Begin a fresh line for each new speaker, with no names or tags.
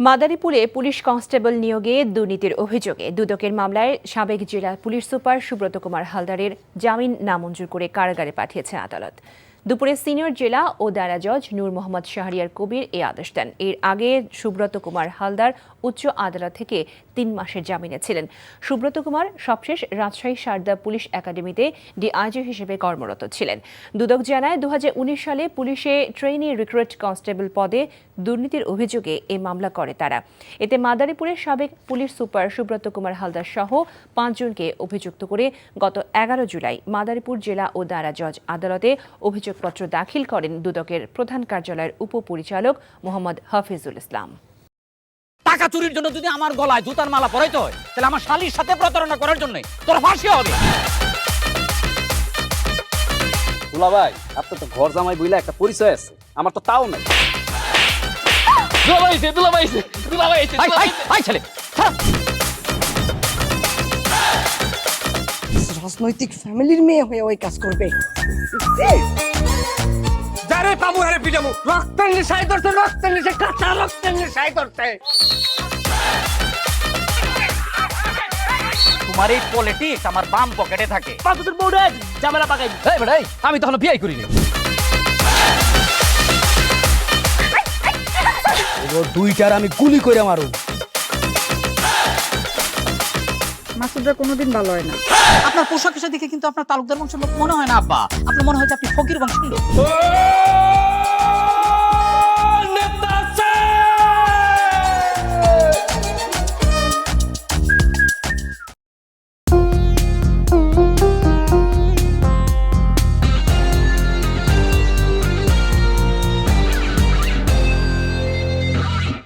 মাদারীপুরে police constable নিয়োগে দুর্নীতির অভিযোগে দুদকের মামলায় সাবেক জেলা পুলিশ সুপার সুব্রত কুমার হালদারের জামিন নামঞ্জুর করে কারাগারে পাঠিয়েছে আদালত। দুপুরে সিনিয়র জেলা ও দায়রা জজ নূর মোহাম্মদ শাহরিয়ার কবির এই আদেশ দেন। এর আগে সুব্রত কুমার হালদার উচ্চ আদালত থেকে ৩ মাসের জামিনে ছিলেন। সুব্রত কুমার সবশেষ রাজশাহী সারদা পুলিশ একাডেমিতে ডিআইজি হিসেবে কর্মরত ছিলেন। দুদক জানায় ২০১৯ সালে পুলিশে ট্রেইনি রিক্রুট কনস্টেবল পদে দুর্নীতির অভিযোগে এই মামলা করে তারা। এতে মাদারীপুরের সাবেক পুলিশ সুপার সুব্রত কুমার হালদার সহ ৫ জনকে অভিযুক্ত করে গত ১১ জুলাই মাদারীপুর জেলা ও দায়রা জজ আদালতে অভিযোগপত্র দাখিল করেন দুদকের প্রধান কার্যালয়ের উপপরিচালক মোহাম্মদ হাফিজুল ইসলাম।
টাকা চুরির জন্য যদি আমার গলায় জুতার মালা পরাইতে হয়, তাহলে আমার শালীর সাথে প্রতারণা করার জন্য তোর ফাঁসি হবে।
দুলা ভাই, আপনার তো ঘর জামাই বইলা একটা পরিচয় আছে, আমার তো তাও নাই।
রাজনৈতিক ফ্যামিলির মেয়ে হয়ে ওই কাজ করবে।
যারে পাবো আরে পিটাবো, রক্তের নেশায় ধরছে, রক্তের নেশায়, কাঁচা রক্তের নেশায় ধরছে।
তোমার এই পলিটিক্স আমার বাম পকেটে থাকে।
পাকুদের বউরে ঝামেলা পাকাই।
এই বেটাই, আমি তখন বিয়ে করিনি।
দুইটার আমি গুলি করে মারু।
মাসুদরা কোনোদিন ভালো হয় না।
আপনার পোশাক আশাক দেখে কিন্তু আপনার তালুকদার বংশের লোক মনে হয় না আব্বা, আপনার মনে হয় যে আপনি ফকির বংশের লোক।